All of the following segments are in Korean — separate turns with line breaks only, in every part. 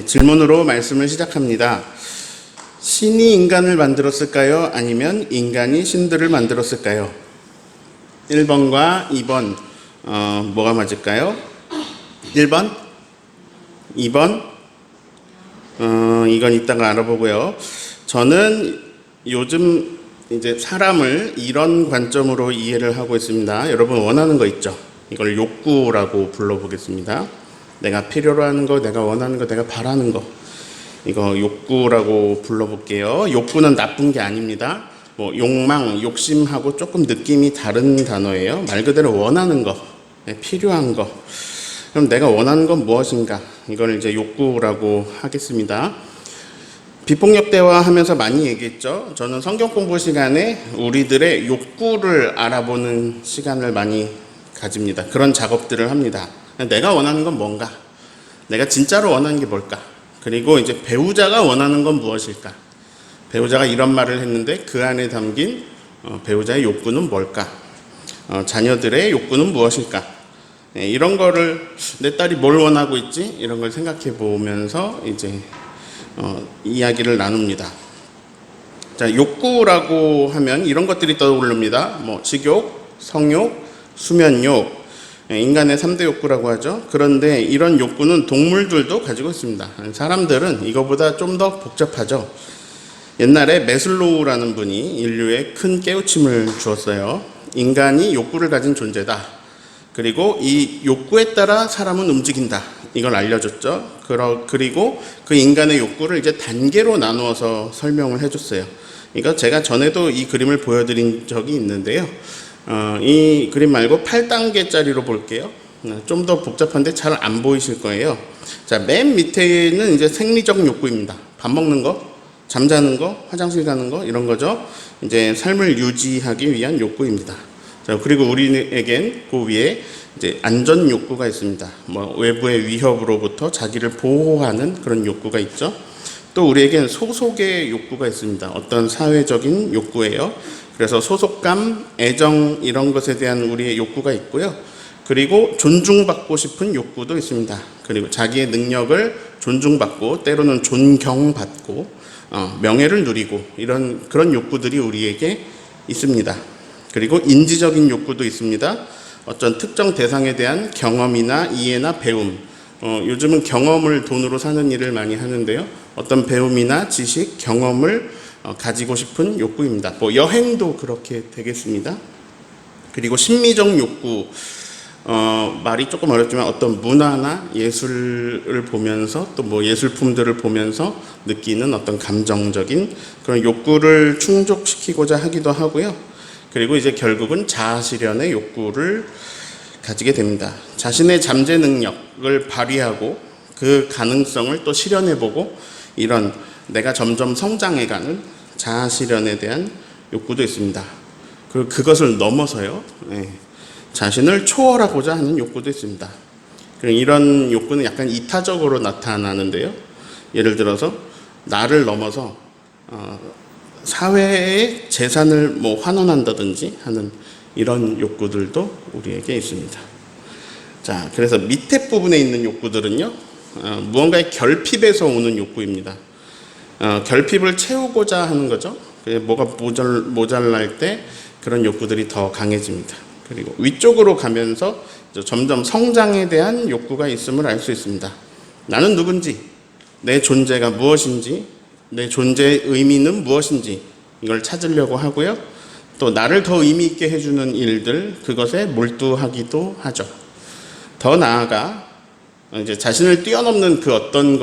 질문으로 말씀을 시작합니다. 신이 인간을 만들었을까요? 아니면 인간이 신들을 만들었을까요? 1번과 2번 뭐가 맞을까요? 1번? 2번? 이건 이따가 알아보고요. 저는 요즘 이제 사람을 이런 관점으로 이해를 하고 있습니다. 여러분 원하는 거 있죠? 이걸 욕구라고 불러보겠습니다. 내가 필요로 하는 거, 내가 원하는 거, 내가 바라는 거. 이거 욕구라고 불러볼게요. 욕구는 나쁜 게 아닙니다. 뭐 욕망, 욕심하고 조금 느낌이 다른 단어예요. 말 그대로 원하는 거, 필요한 거. 그럼 내가 원하는 건 무엇인가? 이걸 이제 욕구라고 하겠습니다. 비폭력 대화하면서 많이 얘기했죠. 저는 성경 공부 시간에 우리들의 욕구를 알아보는 시간을 많이 가집니다. 그런 작업들을 합니다. 내가 원하는 건 뭔가? 내가 진짜로 원하는 게 뭘까? 그리고 이제 배우자가 원하는 건 무엇일까? 배우자가 이런 말을 했는데 그 안에 담긴 배우자의 욕구는 뭘까? 자녀들의 욕구는 무엇일까? 이런 거를 내 딸이 뭘 원하고 있지? 이런 걸 생각해 보면서 이제 이야기를 나눕니다. 자, 욕구라고 하면 이런 것들이 떠오릅니다. 뭐 식욕, 성욕, 수면욕, 인간의 3대 욕구라고 하죠. 그런데 이런 욕구는 동물들도 가지고 있습니다. 사람들은 이거보다 좀 더 복잡하죠. 옛날에 메슬로우라는 분이 인류에 큰 깨우침을 주었어요. 인간이 욕구를 가진 존재다. 그리고 이 욕구에 따라 사람은 움직인다. 이걸 알려줬죠. 그리고 그 인간의 욕구를 이제 단계로 나누어서 설명을 해줬어요. 이거 제가 전에도 이 그림을 보여드린 적이 있는데요. 이 그림 말고 8단계짜리로 볼게요. 좀 더 복잡한데 잘 안 보이실 거예요. 자, 맨 밑에는 이제 생리적 욕구입니다. 밥 먹는 거, 잠자는 거, 화장실 가는 거, 이런 거죠. 이제 삶을 유지하기 위한 욕구입니다. 자, 그리고 우리에겐 그 위에 이제 안전 욕구가 있습니다. 뭐 외부의 위협으로부터 자기를 보호하는 그런 욕구가 있죠. 또 우리에겐 소속의 욕구가 있습니다. 어떤 사회적인 욕구예요. 그래서 소속감, 애정 이런 것에 대한 우리의 욕구가 있고요. 그리고 존중받고 싶은 욕구도 있습니다. 그리고 자기의 능력을 존중받고 때로는 존경받고 명예를 누리고 그런 욕구들이 우리에게 있습니다. 그리고 인지적인 욕구도 있습니다. 어떤 특정 대상에 대한 경험이나 이해나 배움. 요즘은 경험을 돈으로 사는 일을 많이 하는데요. 어떤 배움이나 지식, 경험을 가지고 싶은 욕구입니다. 뭐 여행도 그렇게 되겠습니다. 그리고 심미적 욕구, 말이 조금 어렵지만 어떤 문화나 예술을 보면서 또 뭐 예술품들을 보면서 느끼는 어떤 감정적인 그런 욕구를 충족시키고자 하기도 하고요. 그리고 이제 결국은 자아실현의 욕구를 가지게 됩니다. 자신의 잠재 능력을 발휘하고 그 가능성을 또 실현해보고 이런 내가 점점 성장해가는 자아실현에 대한 욕구도 있습니다. 그리고 그것을 넘어서요, 자신을 초월하고자 하는 욕구도 있습니다. 이런 욕구는 약간 이타적으로 나타나는데요. 예를 들어서 나를 넘어서 사회의 재산을 뭐 환원한다든지 하는 이런 욕구들도 우리에게 있습니다. 자, 그래서 밑에 부분에 있는 욕구들은요, 무언가의 결핍에서 오는 욕구입니다. 결핍을 채우고자 하는 거죠. 뭐가 모자랄 때 그런 욕구들이 더 강해집니다. 그리고 위쪽으로 가면서 점점 성장에 대한 욕구가 있음을 알 수 있습니다. 나는 누군지, 내 존재가 무엇인지, 내 존재의 의미는 무엇인지 이걸 찾으려고 하고요. 또 나를 더 의미 있게 해주는 일들, 그것에 몰두하기도 하죠. 더 나아가 이제 자신을 뛰어넘는 그 어떤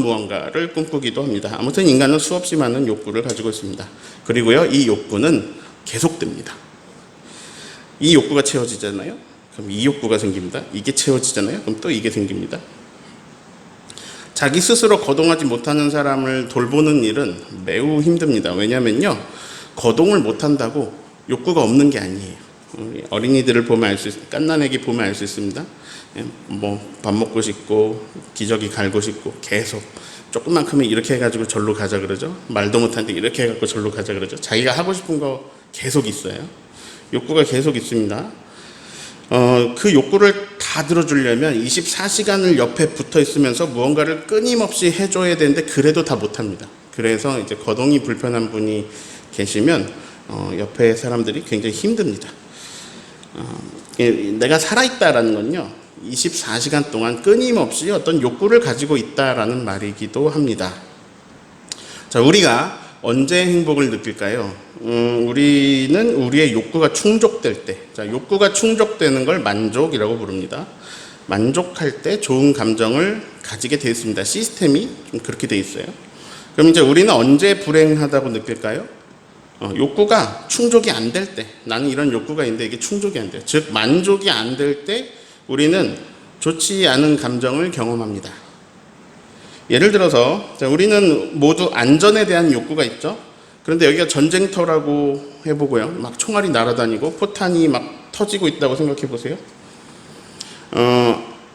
무언가를 꿈꾸기도 합니다. 아무튼 인간은 수없이 많은 욕구를 가지고 있습니다. 그리고요, 이 욕구는 계속됩니다. 이 욕구가 채워지잖아요. 그럼 이 욕구가 생깁니다. 이게 채워지잖아요. 그럼 또 이게 생깁니다. 자기 스스로 거동하지 못하는 사람을 돌보는 일은 매우 힘듭니다. 왜냐면요, 거동을 못한다고 욕구가 없는 게 아니에요. 어린이들을 보면 갓난아기 보면 알 수 있습니다. 뭐 밥 먹고 싶고 기저귀 갈고 싶고 계속 조금만 크면 이렇게 해가지고 절로 가자 그러죠. 말도 못하는데 이렇게 해갖고 절로 가자 그러죠. 자기가 하고 싶은 거 계속 있어요. 욕구가 계속 있습니다. 그 욕구를 다 다 들어주려면 24시간을 옆에 붙어 있으면서 무언가를 끊임없이 해줘야 되는데 그래도 다 못합니다. 그래서 이제 거동이 불편한 분이 계시면 옆에 사람들이 굉장히 힘듭니다. 내가 살아있다라는 건요, 24시간 동안 끊임없이 어떤 욕구를 가지고 있다라는 말이기도 합니다. 자, 우리가 언제 행복을 느낄까요? 우리는 우리의 욕구가 충족될 때, 자, 욕구가 충족되는 걸 만족이라고 부릅니다. 만족할 때 좋은 감정을 가지게 되어 있습니다. 시스템이 좀 그렇게 되어 있어요. 그럼 이제 우리는 언제 불행하다고 느낄까요? 욕구가 충족이 안 될 때, 나는 이런 욕구가 있는데 이게 충족이 안 돼요. 즉, 만족이 안 될 때 우리는 좋지 않은 감정을 경험합니다. 예를 들어서 우리는 모두 안전에 대한 욕구가 있죠. 그런데 여기가 전쟁터라고 해보고요, 막 총알이 날아다니고 포탄이 막 터지고 있다고 생각해 보세요.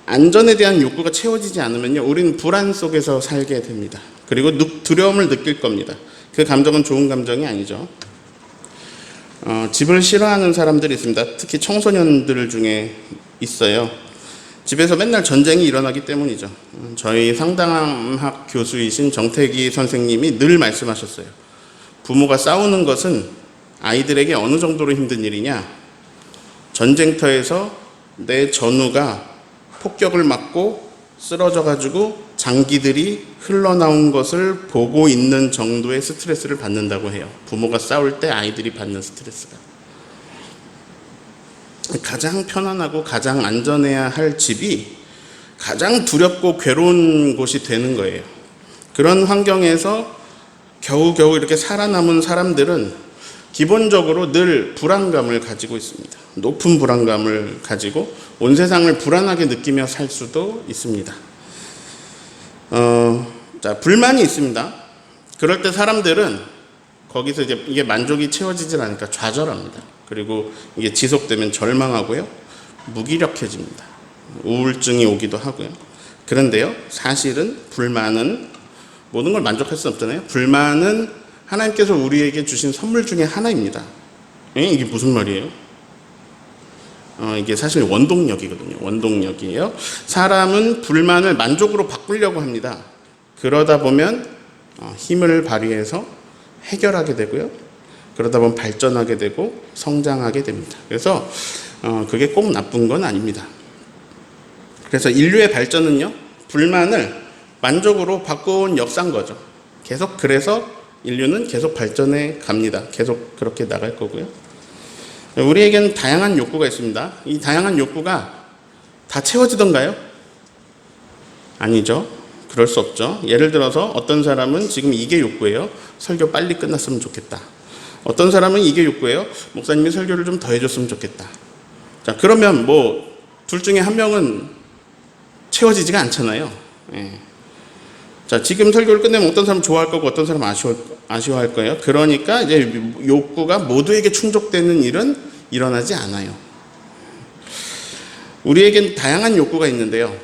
안전에 대한 욕구가 채워지지 않으면요, 우리는 불안 속에서 살게 됩니다. 그리고 두려움을 느낄 겁니다. 그 감정은 좋은 감정이 아니죠. 집을 싫어하는 사람들이 있습니다. 특히 청소년들 중에 있어요. 집에서 맨날 전쟁이 일어나기 때문이죠. 저희 상담학 교수이신 정태기 선생님이 늘 말씀하셨어요. 부모가 싸우는 것은 아이들에게 어느 정도로 힘든 일이냐? 전쟁터에서 내 전우가 폭격을 맞고 쓰러져가지고 장기들이 흘러나온 것을 보고 있는 정도의 스트레스를 받는다고 해요. 부모가 싸울 때 아이들이 받는 스트레스가. 가장 편안하고 가장 안전해야 할 집이 가장 두렵고 괴로운 곳이 되는 거예요. 그런 환경에서 겨우겨우 이렇게 살아남은 사람들은 기본적으로 늘 불안감을 가지고 있습니다. 높은 불안감을 가지고 온 세상을 불안하게 느끼며 살 수도 있습니다. 자, 불만이 있습니다. 그럴 때 사람들은 거기서 이제 이게 만족이 채워지질 않으니까 좌절합니다. 그리고 이게 지속되면 절망하고요, 무기력해집니다. 우울증이 오기도 하고요. 그런데요, 사실은 불만은 모든 걸 만족할 수 없잖아요. 불만은 하나님께서 우리에게 주신 선물 중에 하나입니다. 이게 무슨 말이에요? 이게 사실 원동력이거든요. 원동력이에요. 사람은 불만을 만족으로 바꾸려고 합니다. 그러다 보면 힘을 발휘해서 해결하게 되고요. 그러다 보면 발전하게 되고 성장하게 됩니다. 그래서 그게 꼭 나쁜 건 아닙니다. 그래서 인류의 발전은요, 불만을 만족으로 바꿔온 역사인 거죠. 계속 그래서 인류는 계속 발전해 갑니다. 계속 그렇게 나갈 거고요. 우리에게는 다양한 욕구가 있습니다. 이 다양한 욕구가 다 채워지던가요? 아니죠. 그럴 수 없죠. 예를 들어서 어떤 사람은 지금 이게 욕구예요. 설교 빨리 끝났으면 좋겠다. 어떤 사람은 이게 욕구예요. 목사님이 설교를 좀 더 해줬으면 좋겠다. 자, 그러면 뭐 둘 중에 한 명은 채워지지가 않잖아요. 예. 자, 지금 설교를 끝내면 어떤 사람은 좋아할 거고 어떤 사람은 아쉬워할 거예요. 그러니까 이제 욕구가 모두에게 충족되는 일은 일어나지 않아요. 우리에겐 다양한 욕구가 있는데요.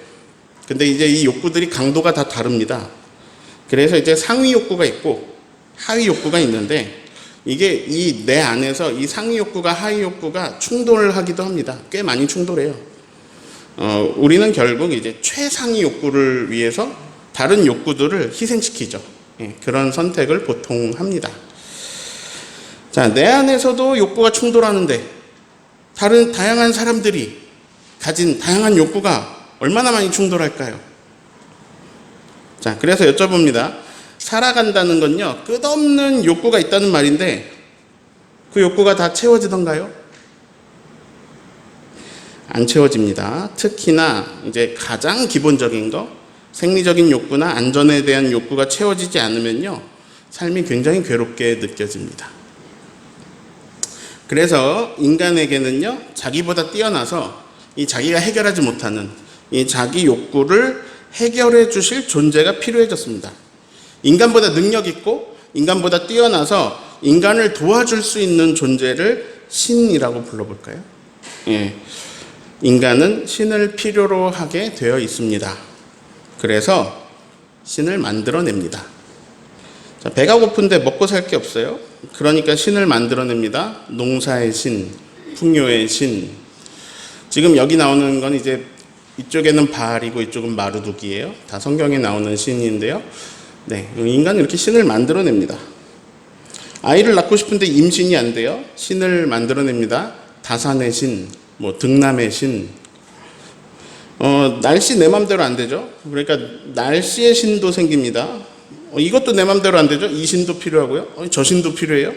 근데 이제 이 욕구들이 강도가 다 다릅니다. 그래서 이제 상위 욕구가 있고 하위 욕구가 있는데, 이게 이 내 안에서 이 상위 욕구가 하위 욕구가 충돌을 하기도 합니다. 꽤 많이 충돌해요. 우리는 결국 이제 최상위 욕구를 위해서 다른 욕구들을 희생시키죠. 예, 그런 선택을 보통 합니다. 자, 내 안에서도 욕구가 충돌하는데 다양한 사람들이 가진 다양한 욕구가 얼마나 많이 충돌할까요? 자, 그래서 여쭤봅니다. 살아간다는 건요, 끝없는 욕구가 있다는 말인데 그 욕구가 다 채워지던가요? 안 채워집니다. 특히나 이제 가장 기본적인 거, 생리적인 욕구나 안전에 대한 욕구가 채워지지 않으면요, 삶이 굉장히 괴롭게 느껴집니다. 그래서 인간에게는요, 자기보다 뛰어나서 이 자기가 해결하지 못하는 이 자기 욕구를 해결해 주실 존재가 필요해졌습니다. 인간보다 능력 있고 인간보다 뛰어나서 인간을 도와줄 수 있는 존재를 신이라고 불러볼까요? 예. 인간은 신을 필요로 하게 되어 있습니다. 그래서 신을 만들어냅니다. 자, 배가 고픈데 먹고 살 게 없어요. 그러니까 신을 만들어냅니다. 농사의 신, 풍요의 신. 지금 여기 나오는 건 이제 이쪽에는 바알이고 이쪽은 마르둑이에요. 다 성경에 나오는 신인데요. 네, 인간은 이렇게 신을 만들어냅니다. 아이를 낳고 싶은데 임신이 안 돼요. 신을 만들어냅니다. 다산의 신, 뭐 등남의 신. 날씨 내 맘대로 안 되죠. 그러니까 날씨의 신도 생깁니다. 이것도 내 맘대로 안 되죠. 이 신도 필요하고요. 저 신도 필요해요.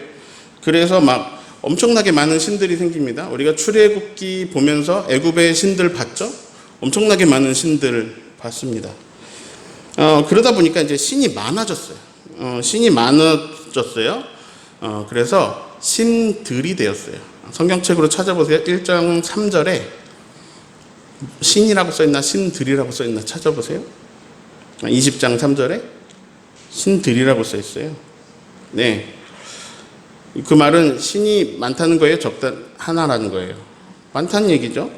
그래서 막 엄청나게 많은 신들이 생깁니다. 우리가 출애굽기 보면서 애굽의 신들 봤죠? 엄청나게 많은 신들을 봤습니다. 그러다 보니까 이제 신이 많아졌어요. 신이 많아졌어요. 그래서 신들이 되었어요. 성경책으로 찾아보세요. 1장 3절에 신이라고 써있나 신들이라고 써있나 찾아보세요. 20장 3절에 신들이라고 써있어요. 네, 그 말은 신이 많다는 거예요? 하나라는 거예요? 많다는 얘기죠.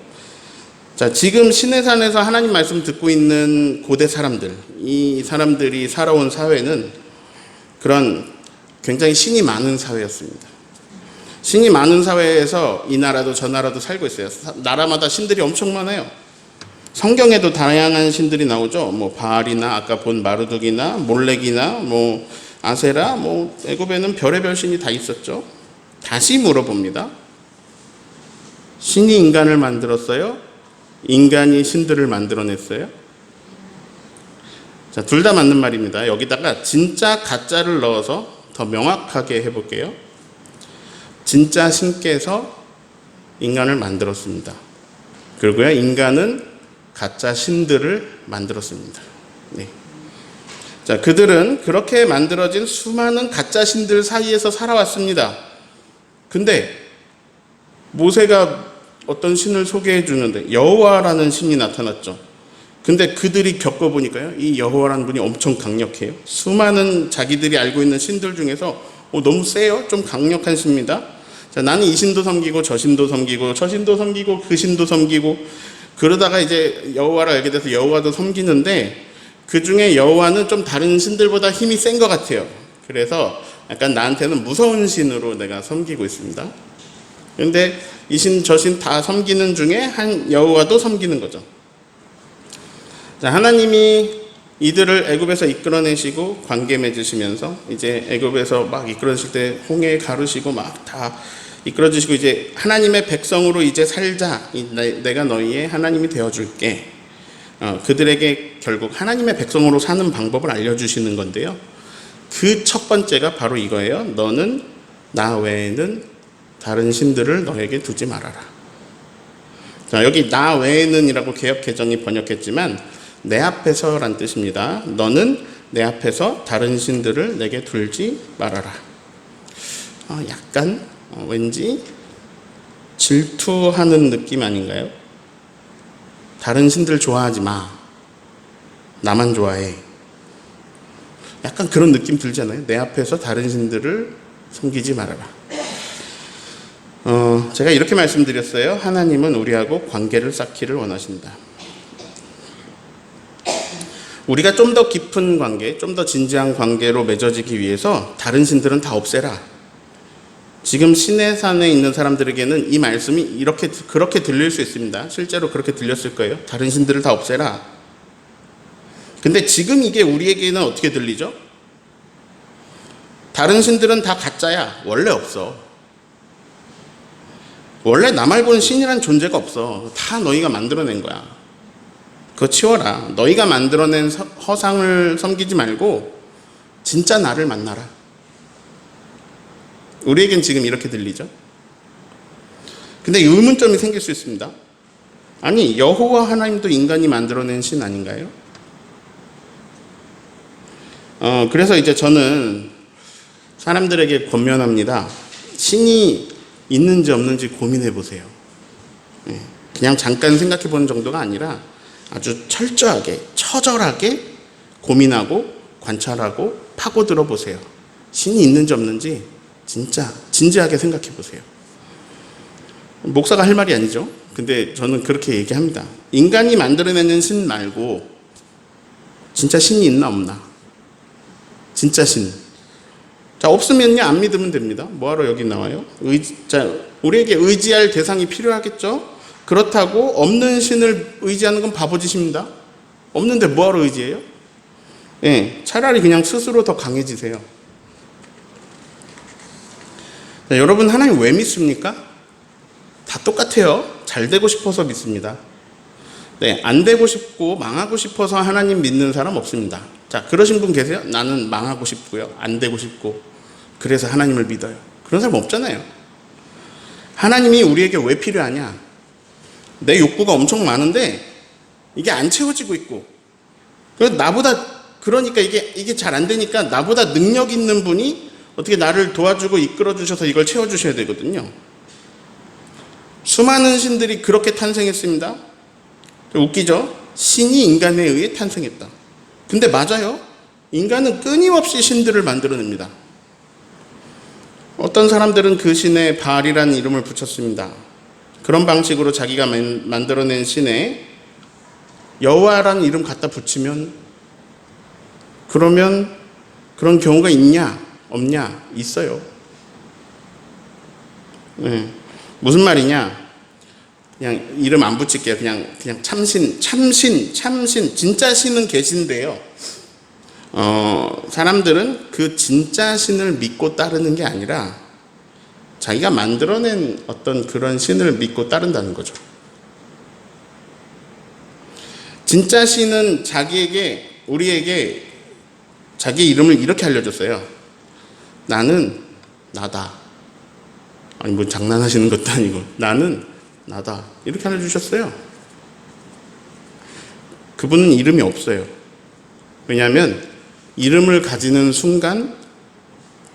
자, 지금 시내산에서 하나님 말씀 듣고 있는 고대 사람들, 이 사람들이 살아온 사회는 그런 굉장히 신이 많은 사회였습니다. 신이 많은 사회에서 이 나라도 저 나라도 살고 있어요. 나라마다 신들이 엄청 많아요. 성경에도 다양한 신들이 나오죠. 뭐 바알이나 아까 본 마르둑이나 몰렉이나 뭐 아세라, 뭐 애굽에는 별의별 신이 다 있었죠. 다시 물어봅니다. 신이 인간을 만들었어요? 인간이 신들을 만들어냈어요? 자, 둘 다 맞는 말입니다. 여기다가 진짜 가짜를 넣어서 더 명확하게 해볼게요. 진짜 신께서 인간을 만들었습니다. 그리고요, 인간은 가짜 신들을 만들었습니다. 네. 자, 그들은 그렇게 만들어진 수많은 가짜 신들 사이에서 살아왔습니다. 근데 모세가 어떤 신을 소개해 주는데 여호와라는 신이 나타났죠. 근데 그들이 겪어보니까요, 이 여호와라는 분이 엄청 강력해요. 수많은 자기들이 알고 있는 신들 중에서 너무 세요. 좀 강력한 신입니다. 자, 나는 이 신도 섬기고 저 신도 섬기고 저 신도 섬기고 그 신도 섬기고 그러다가 이제 여호와를 알게 돼서 여호와도 섬기는데 그 중에 여호와는 좀 다른 신들보다 힘이 센 것 같아요. 그래서 약간 나한테는 무서운 신으로 내가 섬기고 있습니다. 그런데 이 신, 저 신 다 섬기는 중에 한 여호와도 섬기는 거죠. 자, 하나님이 이들을 애굽에서 이끌어내시고 관계 맺으시면서 이제 애굽에서 막 이끌어주실 때 홍해 가르시고 막 다 이끌어주시고 이제 하나님의 백성으로 이제 살자. 내가 너희의 하나님이 되어줄게. 그들에게 결국 하나님의 백성으로 사는 방법을 알려주시는 건데요. 그 첫 번째가 바로 이거예요. 너는 나 외에는 다른 신들을 너에게 두지 말아라. 자, 여기 나 외에는 이라고 개역개정이 번역했지만 내 앞에서란 뜻입니다. 너는 내 앞에서 다른 신들을 내게 둘지 말아라. 약간 왠지 질투하는 느낌 아닌가요? 다른 신들 좋아하지 마. 나만 좋아해. 약간 그런 느낌 들잖아요. 내 앞에서 다른 신들을 섬기지 말아라. 제가 이렇게 말씀드렸어요. 하나님은 우리하고 관계를 쌓기를 원하신다. 우리가 좀 더 깊은 관계, 좀 더 진지한 관계로 맺어지기 위해서 다른 신들은 다 없애라. 지금 시내산에 있는 사람들에게는 이 말씀이 그렇게 들릴 수 있습니다. 실제로 그렇게 들렸을 거예요. 다른 신들을 다 없애라. 근데 지금 이게 우리에게는 어떻게 들리죠? 다른 신들은 다 가짜야. 원래 없어. 원래 나 말고는 신이란 존재가 없어. 다 너희가 만들어낸 거야. 그거 치워라. 너희가 만들어낸 허상을 섬기지 말고 진짜 나를 만나라. 우리에겐 지금 이렇게 들리죠. 근데 의문점이 생길 수 있습니다. 아니, 여호와 하나님도 인간이 만들어낸 신 아닌가요? 그래서 이제 저는 사람들에게 권면합니다. 신이 있는지 없는지 고민해 보세요. 그냥 잠깐 생각해 보는 정도가 아니라 아주 철저하게, 처절하게 고민하고 관찰하고 파고들어 보세요. 신이 있는지 없는지 진짜 진지하게 생각해 보세요. 목사가 할 말이 아니죠. 근데 저는 그렇게 얘기합니다. 인간이 만들어내는 신 말고 진짜 신이 있나 없나? 진짜 신. 자, 없으면요, 안 믿으면 됩니다. 뭐하러 여기 나와요? 우리에게 의지할 대상이 필요하겠죠? 그렇다고 없는 신을 의지하는 건 바보짓입니다. 없는데 뭐하러 의지해요? 예, 차라리 그냥 스스로 더 강해지세요. 자, 여러분 하나님 왜 믿습니까? 다 똑같아요. 잘 되고 싶어서 믿습니다. 네, 안 되고 싶고 망하고 싶어서 하나님 믿는 사람 없습니다. 자, 그러신 분 계세요? 나는 망하고 싶고요. 안 되고 싶고 그래서 하나님을 믿어요. 그런 사람 없잖아요. 하나님이 우리에게 왜 필요하냐? 내 욕구가 엄청 많은데 이게 안 채워지고 있고 그러니까 이게 잘 안 되니까 나보다 능력 있는 분이 어떻게 나를 도와주고 이끌어 주셔서 이걸 채워 주셔야 되거든요. 수많은 신들이 그렇게 탄생했습니다. 웃기죠? 신이 인간에 의해 탄생했다. 근데 맞아요. 인간은 끊임없이 신들을 만들어냅니다. 어떤 사람들은 그 신에 바알이라는 이름을 붙였습니다. 그런 방식으로 자기가 만들어낸 신에 여호와라는 이름 갖다 붙이면 그러면 그런 경우가 있냐? 없냐? 있어요. 네. 무슨 말이냐? 그냥 이름 안 붙일게요. 그냥 참신. 진짜 신은 계신데요. 사람들은 그 진짜 신을 믿고 따르는 게 아니라 자기가 만들어낸 어떤 그런 신을 믿고 따른다는 거죠. 진짜 신은 우리에게 자기 이름을 이렇게 알려줬어요. 나는 나다. 아니 뭐 장난하시는 것도 아니고 나는 나다. 이렇게 알려주셨어요. 그분은 이름이 없어요. 왜냐하면 이름을 가지는 순간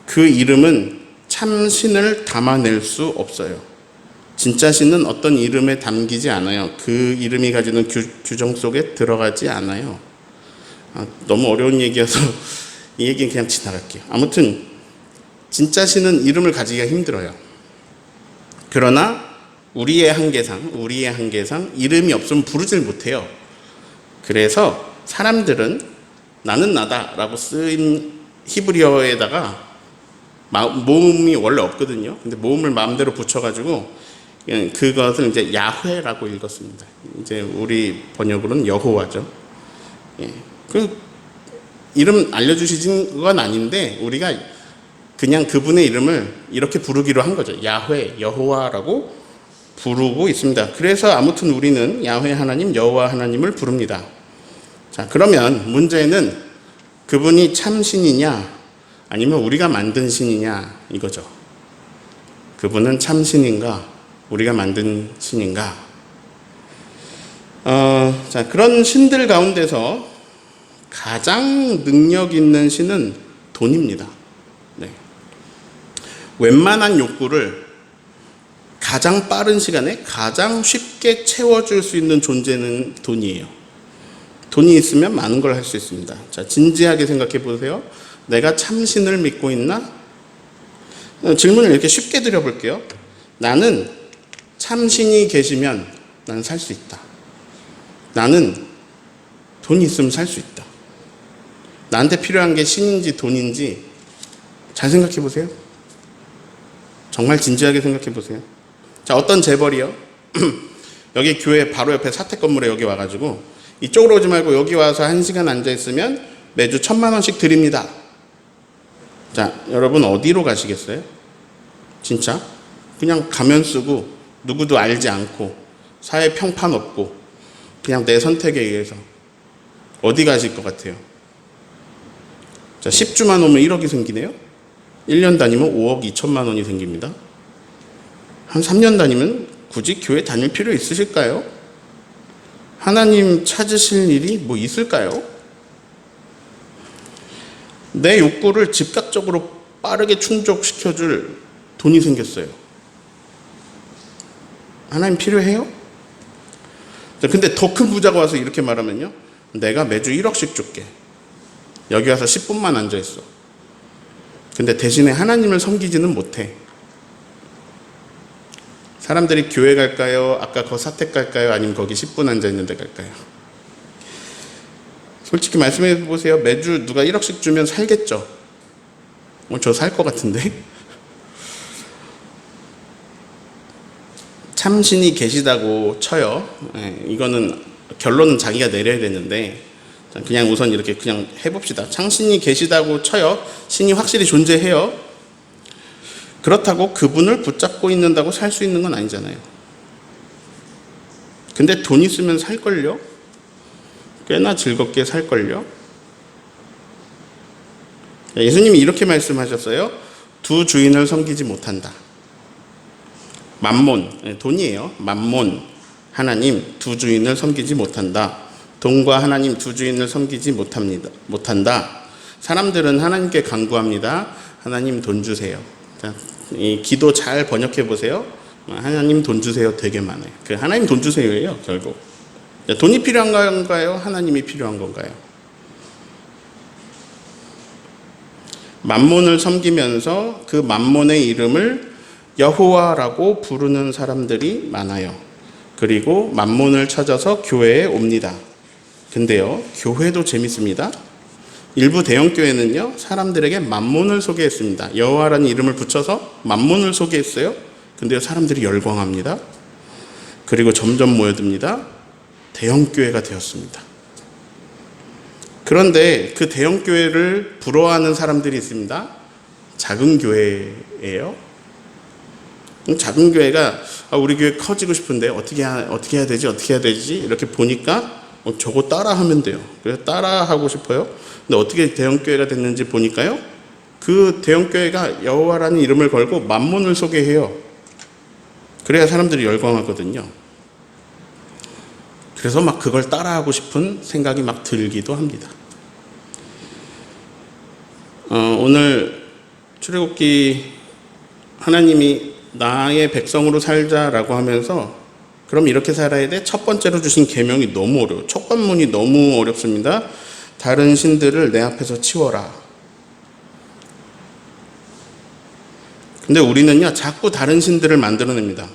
그 이름은 참 신을 담아낼 수 없어요. 진짜 신은 어떤 이름에 담기지 않아요. 그 이름이 가지는 규정 속에 들어가지 않아요. 너무 어려운 얘기여서 이 얘기는 그냥 지나갈게요. 아무튼 진짜 신은 이름을 가지기가 힘들어요. 그러나 우리의 한계상 이름이 없으면 부르질 못해요. 그래서 사람들은 나는 나다라고 쓰인 히브리어에다가 모음이 원래 없거든요. 근데 모음을 마음대로 붙여가지고 그것을 이제 야훼라고 읽었습니다. 이제 우리 번역으로는 여호와죠. 예. 그 이름 알려주신 건 아닌데 우리가 그냥 그분의 이름을 이렇게 부르기로 한 거죠. 야훼, 여호와라고 부르고 있습니다. 그래서 아무튼 우리는 야훼 하나님, 여호와 하나님을 부릅니다. 자, 그러면 문제는 그분이 참 신이냐 아니면 우리가 만든 신이냐 이거죠. 그분은 참 신인가 우리가 만든 신인가? 자, 그런 신들 가운데서 가장 능력 있는 신은 돈입니다. 네. 웬만한 욕구를 가장 빠른 시간에 가장 쉽게 채워줄 수 있는 존재는 돈이에요. 돈이 있으면 많은 걸 할 수 있습니다. 자, 진지하게 생각해 보세요. 내가 참신을 믿고 있나? 질문을 이렇게 쉽게 드려볼게요. 나는 참신이 계시면 나는 살 수 있다. 나는 돈이 있으면 살 수 있다. 나한테 필요한 게 신인지 돈인지 잘 생각해 보세요. 정말 진지하게 생각해 보세요. 자, 어떤 재벌이요? 여기 교회 바로 옆에 사택 건물에 여기 와가지고 이쪽으로 오지 말고 여기 와서 1시간 앉아있으면 매주 1,000만 원씩 드립니다. 자, 여러분 어디로 가시겠어요? 진짜? 그냥 가면 쓰고 누구도 알지 않고 사회 평판 없고 그냥 내 선택에 의해서 어디 가실 것 같아요? 자, 10주만 오면 1억이 생기네요? 1년 다니면 5억 2천만 원이 생깁니다. 한 3년 다니면 굳이 교회 다닐 필요 있으실까요? 하나님 찾으실 일이 뭐 있을까요? 내 욕구를 즉각적으로 빠르게 충족시켜줄 돈이 생겼어요. 하나님 필요해요? 근데 더 큰 부자가 와서 이렇게 말하면요. 내가 매주 1억씩 줄게. 여기 와서 10분만 앉아있어. 근데 대신에 하나님을 섬기지는 못해. 사람들이 교회 갈까요? 아까 그 사택 갈까요? 아니면 거기 10분 앉아있는 데 갈까요? 솔직히 말씀해 보세요. 매주 누가 1억씩 주면 살겠죠? 저 살 것 같은데? 참신이 계시다고 쳐요. 이거는 결론은 자기가 내려야 되는데 그냥 우선 이렇게 그냥 해봅시다. 참신이 계시다고 쳐요. 신이 확실히 존재해요. 그렇다고 그분을 붙잡고 있는다고 살 수 있는 건 아니잖아요. 근데 돈 있으면 살걸요? 꽤나 즐겁게 살걸요? 예수님이 이렇게 말씀하셨어요. 두 주인을 섬기지 못한다. 맘몬, 돈이에요. 맘몬, 하나님 두 주인을 섬기지 못한다. 돈과 하나님 두 주인을 섬기지 못한다. 사람들은 하나님께 간구합니다. 하나님 돈 주세요. 자, 이 기도 잘 번역해 보세요. 하나님 돈 주세요 되게 많아요. 그 하나님 돈 주세요예요 결국. 돈이 필요한 건가요? 하나님이 필요한 건가요? 맘몬을 섬기면서 그 맘몬의 이름을 여호와라고 부르는 사람들이 많아요. 그리고 맘몬을 찾아서 교회에 옵니다. 근데요, 교회도 재밌습니다. 일부 대형교회는요, 사람들에게 맘몬을 소개했습니다. 여호와라는 이름을 붙여서 맘몬을 소개했어요. 근데요, 사람들이 열광합니다. 그리고 점점 모여듭니다. 대형교회가 되었습니다. 그런데 그 대형교회를 부러워하는 사람들이 있습니다. 작은 교회예요. 작은 교회가 우리 교회 커지고 싶은데 어떻게 해야 되지? 이렇게 보니까 저거 따라하면 돼요. 그래서 따라하고 싶어요. 근데 어떻게 대형교회가 됐는지 보니까요. 그 대형교회가 여호와라는 이름을 걸고 맘몬을 소개해요. 그래야 사람들이 열광하거든요. 그래서 막 그걸 따라하고 싶은 생각이 막 들기도 합니다. 오늘 출애굽기 하나님이 나의 백성으로 살자라고 하면서 그럼 이렇게 살아야 돼? 첫 번째로 주신 계명이 너무 어려워요. 첫 관문이 너무 어렵습니다. 다른 신들을 내 앞에서 치워라. 근데 우리는요, 자꾸 다른 신들을 만들어냅니다.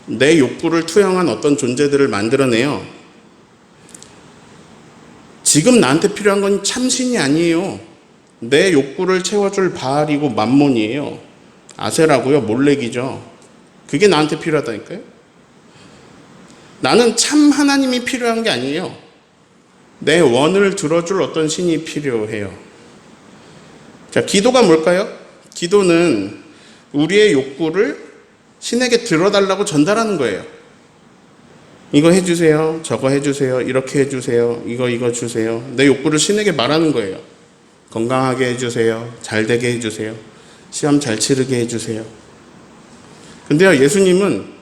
내 욕구를 투영한 어떤 존재들을 만들어내요. 지금 나한테 필요한 건 참신이 아니에요. 내 욕구를 채워줄 바알이고 맘몬이에요. 아세라고요, 몰렉이죠. 그게 나한테 필요하다니까요. 나는 참 하나님이 필요한 게 아니에요. 내 원을 들어줄 어떤 신이 필요해요. 자, 기도가 뭘까요? 기도는 우리의 욕구를 신에게 들어달라고 전달하는 거예요. 이거 해주세요. 저거 해주세요. 이렇게 해주세요. 이거 주세요. 내 욕구를 신에게 말하는 거예요. 건강하게 해주세요. 잘 되게 해주세요. 시험 잘 치르게 해주세요. 근데요, 예수님은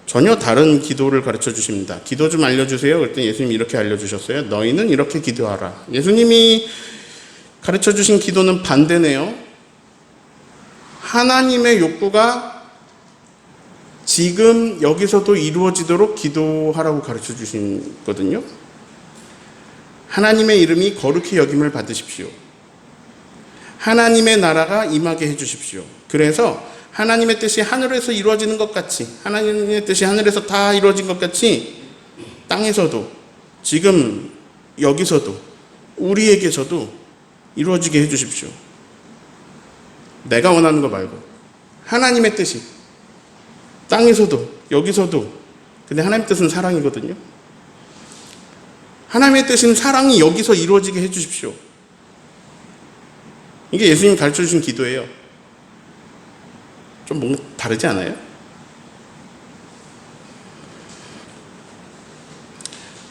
전혀 다른 기도를 가르쳐 주십니다. 기도 좀 알려주세요. 그랬더니 예수님이 이렇게 알려주셨어요. 너희는 이렇게 기도하라. 예수님이 가르쳐 주신 기도는 반대네요. 하나님의 욕구가 지금 여기서도 이루어지도록 기도하라고 가르쳐 주시거든요. 하나님의 이름이 거룩히 여김을 받으십시오. 하나님의 나라가 임하게 해주십시오. 그래서 하나님의 뜻이 하늘에서 이루어지는 것 같이, 하나님의 뜻이 하늘에서 다 이루어진 것 같이 땅에서도, 지금 여기서도, 우리에게서도 이루어지게 해주십시오. 내가 원하는 거 말고 하나님의 뜻이 땅에서도 여기서도. 근데 하나님의 뜻은 사랑이거든요. 하나님의 뜻은 사랑이 여기서 이루어지게 해주십시오. 이게 예수님 가르쳐 주신 기도예요. 좀 뭔가 다르지 않아요?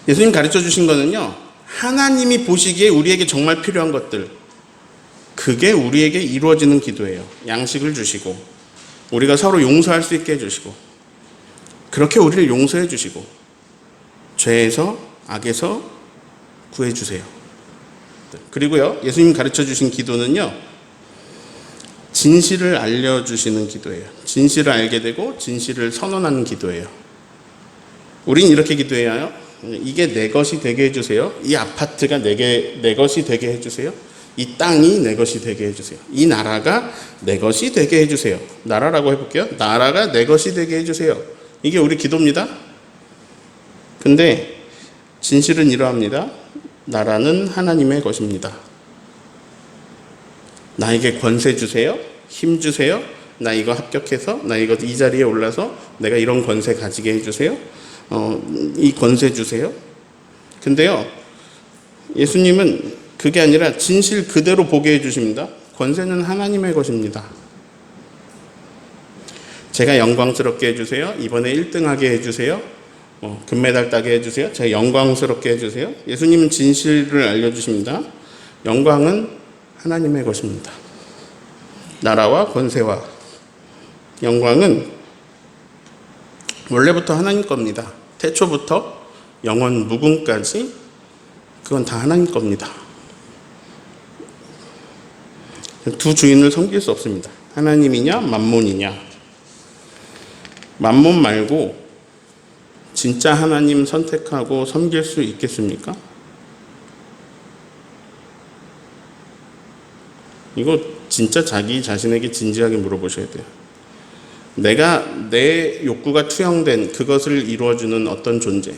예수님 가르쳐 주신 거는요, 하나님이 보시기에 우리에게 정말 필요한 것들, 그게 우리에게 이루어지는 기도예요. 양식을 주시고, 우리가 서로 용서할 수 있게 해주시고, 그렇게 우리를 용서해 주시고, 죄에서, 악에서 구해주세요. 그리고요, 예수님 가르쳐 주신 기도는요, 진실을 알려주시는 기도예요. 진실을 알게 되고 진실을 선언하는 기도예요. 우린 이렇게 기도해요. 이게 내 것이 되게 해주세요. 이 아파트가 내 것이 되게 해주세요. 이 땅이 내 것이 되게 해주세요. 이 나라가 내 것이 되게 해주세요. 나라라고 해볼게요. 나라가 내 것이 되게 해주세요. 이게 우리 기도입니다. 근데 진실은 이러합니다. 나라는 하나님의 것입니다. 나에게 권세 주세요. 힘 주세요. 나 이거 합격해서 나 이거 이 자리에 올라서 내가 이런 권세 가지게 해주세요. 이 권세 주세요. 근데요, 예수님은 그게 아니라 진실 그대로 보게 해주십니다. 권세는 하나님의 것입니다. 제가 영광스럽게 해주세요. 이번에 1등하게 해주세요. 금메달 따게 해주세요. 제가 영광스럽게 해주세요. 예수님은 진실을 알려주십니다. 영광은 하나님의 것입니다. 나라와 권세와 영광은 원래부터 하나님 겁니다. 태초부터 영원 무궁까지 그건 다 하나님 겁니다. 두 주인을 섬길 수 없습니다. 하나님이냐 만몬이냐. 만몬 말고 진짜 하나님 선택하고 섬길 수 있겠습니까? 이거 진짜 자기 자신에게 진지하게 물어보셔야 돼요. 내가 내 욕구가 투영된 그것을 이루어주는 어떤 존재,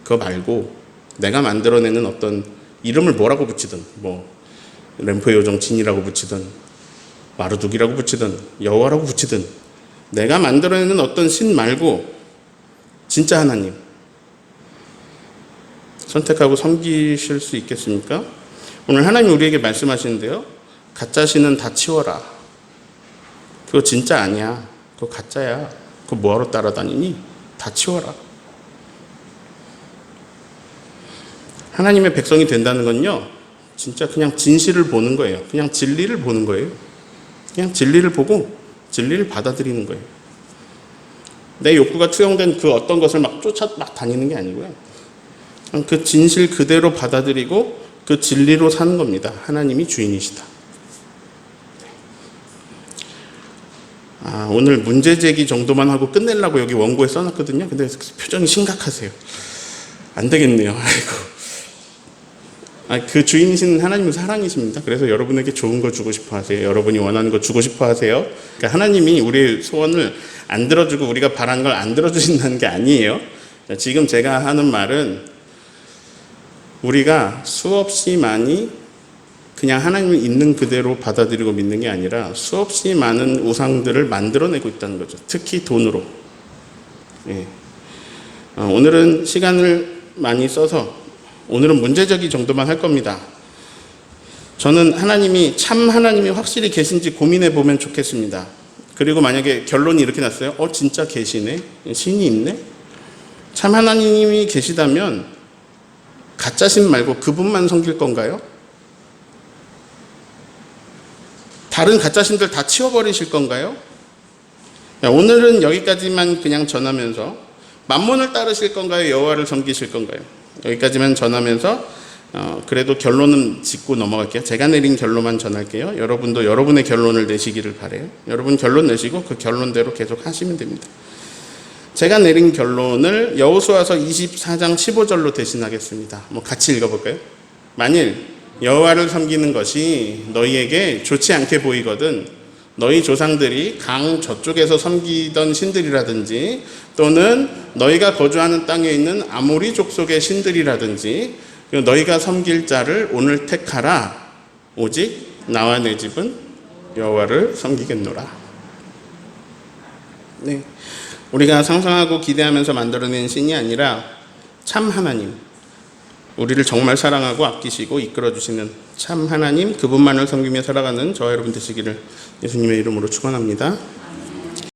그거 말고 내가 만들어내는 어떤 이름을 뭐라고 붙이든, 램프의 요정 진이라고 붙이든, 마르둑이라고 붙이든, 여호와라고 붙이든, 내가 만들어내는 어떤 신 말고 진짜 하나님 선택하고 섬기실 수 있겠습니까? 오늘 하나님 우리에게 말씀하시는데요. 가짜 신은 다 치워라. 그거 진짜 아니야. 그거 가짜야. 그거 뭐하러 따라다니니? 다 치워라. 하나님의 백성이 된다는 건요, 진짜 그냥 진실을 보는 거예요. 그냥 진리를 보는 거예요. 그냥 진리를 보고 진리를 받아들이는 거예요. 내 욕구가 투영된 그 어떤 것을 막 다니는 게 아니고요. 그 진실 그대로 받아들이고 그 진리로 사는 겁니다. 하나님이 주인이시다. 오늘 문제 제기 정도만 하고 끝내려고 여기 원고에 써놨거든요. 근데 표정이 심각하세요. 안 되겠네요. 그 주인이신 하나님은 사랑이십니다. 그래서 여러분에게 좋은 거 주고 싶어 하세요. 여러분이 원하는 거 주고 싶어 하세요. 그러니까 하나님이 우리의 소원을 안 들어주고 우리가 바라는 걸 안 들어주신다는 게 아니에요. 지금 제가 하는 말은 우리가 수없이 많이 그냥 하나님을 있는 그대로 받아들이고 믿는 게 아니라 수없이 많은 우상들을 만들어내고 있다는 거죠. 특히 돈으로. 오늘은 시간을 많이 써서 오늘은 문제제기 정도만 할 겁니다. 저는 하나님이 참 하나님이 확실히 계신지 고민해 보면 좋겠습니다. 그리고 만약에 결론이 이렇게 났어요. 진짜 계시네. 신이 있네. 참 하나님이 계시다면 가짜 신 말고 그분만 섬길 건가요? 다른 가짜 신들 다 치워버리실 건가요? 오늘은 여기까지만 그냥 전하면서 만몬을 따르실 건가요? 여호와를 섬기실 건가요? 여기까지만 전하면서 그래도 결론은 짚고 넘어갈게요. 제가 내린 결론만 전할게요. 여러분도 여러분의 결론을 내시기를 바라요. 여러분 결론 내시고 그 결론대로 계속 하시면 됩니다. 제가 내린 결론을 여호수아서 24장 15절로 대신하겠습니다. 같이 읽어볼까요? 만일 여호와를 섬기는 것이 너희에게 좋지 않게 보이거든 너희 조상들이 강 저쪽에서 섬기던 신들이라든지 또는 너희가 거주하는 땅에 있는 아모리 족속의 신들이라든지 너희가 섬길 자를 오늘 택하라. 오직 나와 내 집은 여호와를 섬기겠노라. 네, 우리가 상상하고 기대하면서 만들어낸 신이 아니라 참 하나님, 우리를 정말 사랑하고 아끼시고 이끌어주시는 참 하나님, 그분만을 섬기며 살아가는 저와 여러분 되시기를 예수님의 이름으로 축원합니다.